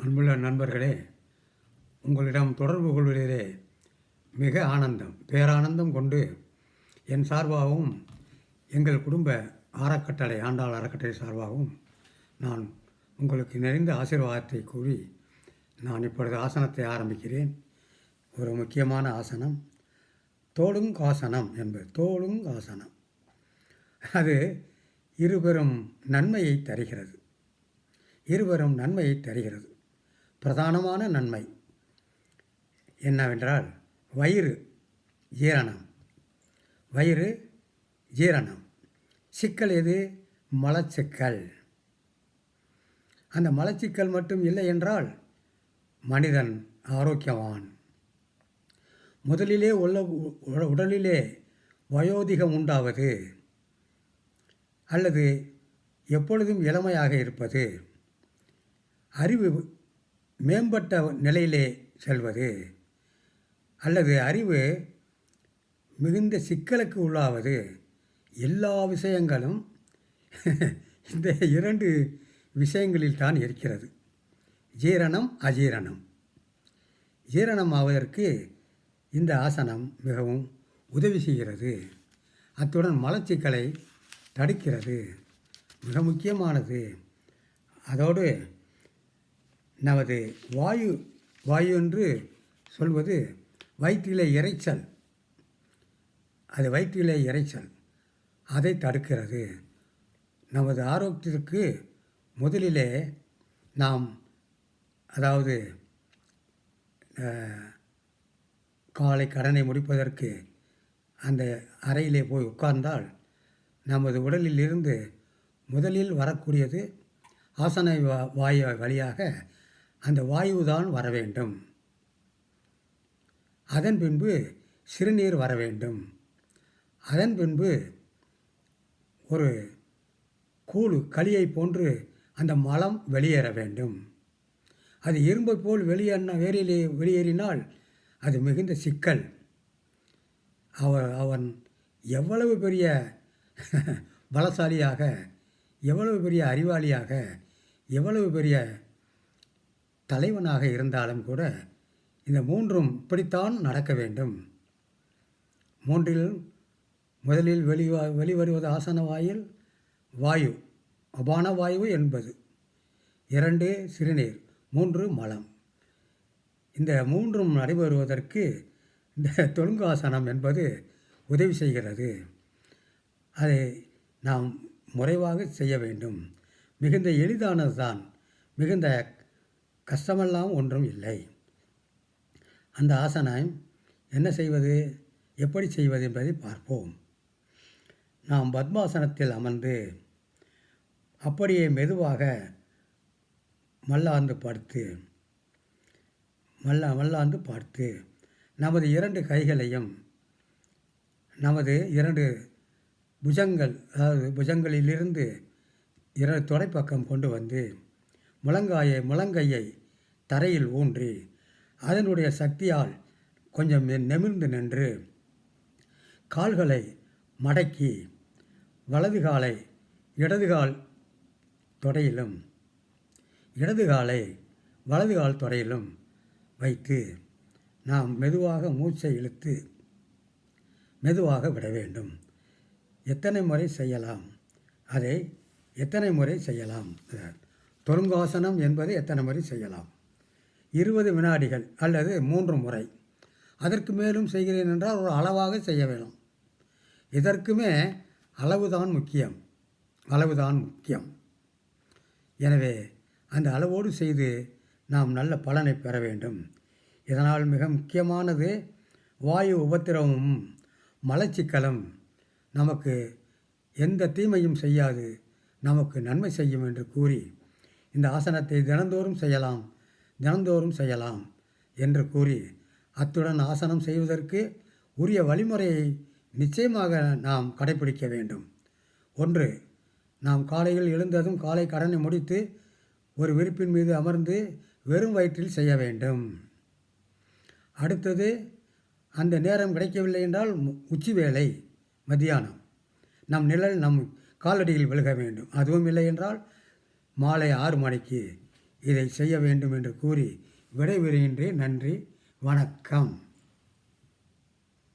அன்புள்ள நண்பர்களே, உங்களிடம் தொடர்பு கொள்வதிலே மிக பேரானந்தம் கொண்டு என் சார்பாகவும் எங்கள் குடும்ப ஆண்டாள் அறக்கட்டளை சார்பாகவும் நான் உங்களுக்கு நிறைந்த ஆசீர்வாதத்தை கூறி நான் இப்பொழுது ஆசனத்தை ஆரம்பிக்கிறேன். ஒரு முக்கியமான ஆசனம் தோளுங்காசனம் என்பது. தோளுங்காசனம் அது இருபெரும் நன்மையை தருகிறது. பிரதானமான நன்மை என்னவென்றால் வயிறு ஜீரணம். சிக்கல் எது? மலச்சிக்கல். அந்த மலச்சிக்கல் மட்டும் இல்லை என்றால் மனிதன் ஆரோக்கியவான். முதலிலே உடலிலே வயோதிகம் உண்டாவது அல்லது எப்பொழுதும் இளமையாக இருப்பது, அறிவு மேம்பட்ட நிலையிலே செல்வது அல்லது அறிவு மிகுந்த சிக்கலுக்கு உள்ளாவது, எல்லா விஷயங்களும் இந்த இரண்டு விஷயங்களில் தான் இருக்கிறது. ஜீரணம் அஜீரணம். ஜீரணம் ஆவதற்கு இந்த ஆசனம் மிகவும் உதவி செய்கிறது. அத்துடன் மலச்சிக்கலை தடுக்கிறது. மிக முக்கியமானது. அதோடு நமது வாயு என்று சொல்வது வயிற்றிலே இரைச்சல் அதை தடுக்கிறது. நமது ஆரோக்கியத்திற்கு முதலிலே நாம் காலை கடனை முடிப்பதற்கு அந்த அறையிலே போய் உட்கார்ந்தால் நமது உடலில் இருந்து முதலில் வரக்கூடியது ஆசன வாயு வழியாக அந்த வாயு தான் வர வேண்டும். அதன் பின்பு சிறுநீர் வர வேண்டும். அதன் பின்பு ஒரு களியை போன்று அந்த மலம் வெளியேற வேண்டும். அது இரும்பை போல் வெளியேறினால் அது மிகுந்த சிக்கல். அவன் எவ்வளவு பெரிய பலசாலியாக, எவ்வளவு பெரிய அறிவாளியாக, எவ்வளவு பெரிய தலைவனாக இருந்தாலும் கூட இந்த மூன்றும் இப்படித்தான் நடக்க வேண்டும். மூன்றில் முதலில் வெளிவருவது ஆசன வாயு, அபான வாயு என்பது. 2 சிறுநீர், 3 மலம். இந்த மூன்றும் நடைபெறுவதற்கு இந்த தொழுங்காசனம் என்பது உதவி செய்கிறது. அதை நாம் முறைவாக செய்ய வேண்டும். மிகுந்த எளிதானது தான், மிகுந்த கஷ்டமெல்லாம் ஒன்றும் இல்லை. அந்த ஆசனம் என்ன செய்வது, எப்படி செய்வது என்பதை பார்ப்போம். நாம் பத்மாசனத்தில் அமர்ந்து அப்படியே மெதுவாக மல்லாந்து பார்த்து நமது 2 கைகளையும் நமது 2 புஜங்கள், அதாவது புஜங்களிலிருந்து 2 தொடைப்பக்கம் கொண்டு வந்து முழங்கையை தரையில் ஊன்றி அதனுடைய சக்தியால் கொஞ்சம் நிமிர்ந்து நின்று கால்களை மடக்கி வலது காலை இடது கால் தொடையிலும் வைத்து நாம் மெதுவாக மூச்சை இழுத்து மெதுவாக விட வேண்டும். எத்தனை முறை செய்யலாம்? தொழுங்காசனம் என்பது எத்தனை முறை செய்யலாம்? 20 வினாடிகள் அல்லது 3 முறை. அதற்கு மேலும் செய்கிறேன் என்றால் ஒரு அளவாக செய்ய வேணும். இதற்குமே அளவுதான் முக்கியம். எனவே அந்த அளவோடு செய்து நாம் நல்ல பலனை பெற வேண்டும். இதனால் மிக முக்கியமானது வாயு உபத்திரவமும் மலச்சிக்கலும் நமக்கு எந்த தீமையும் செய்யாது, நமக்கு நன்மை செய்யும் என்று கூறி இந்த ஆசனத்தை தினந்தோறும் செய்யலாம் என்று கூறி, அத்துடன் ஆசனம் செய்வதற்கு உரிய வழிமுறையை நிச்சயமாக நாம் கடைபிடிக்க வேண்டும். 1, நாம் காலையில் எழுந்ததும் காலை கடனை முடித்து ஒரு விரிப்பின் மீது அமர்ந்து வெறும் வயிற்றில் செய்ய வேண்டும். அடுத்தது, அந்த நேரம் கிடைக்கவில்லை என்றால் உச்சி வேளை மத்தியானம் நம் நிழல் நம் காலடியில் விழுக வேண்டும். அதுவும் இல்லை என்றால் மாலை 6 மணிக்கு இதை செய்ய வேண்டும் என்று கூறி விடைபெறுகின்றேன். நன்றி, வணக்கம்.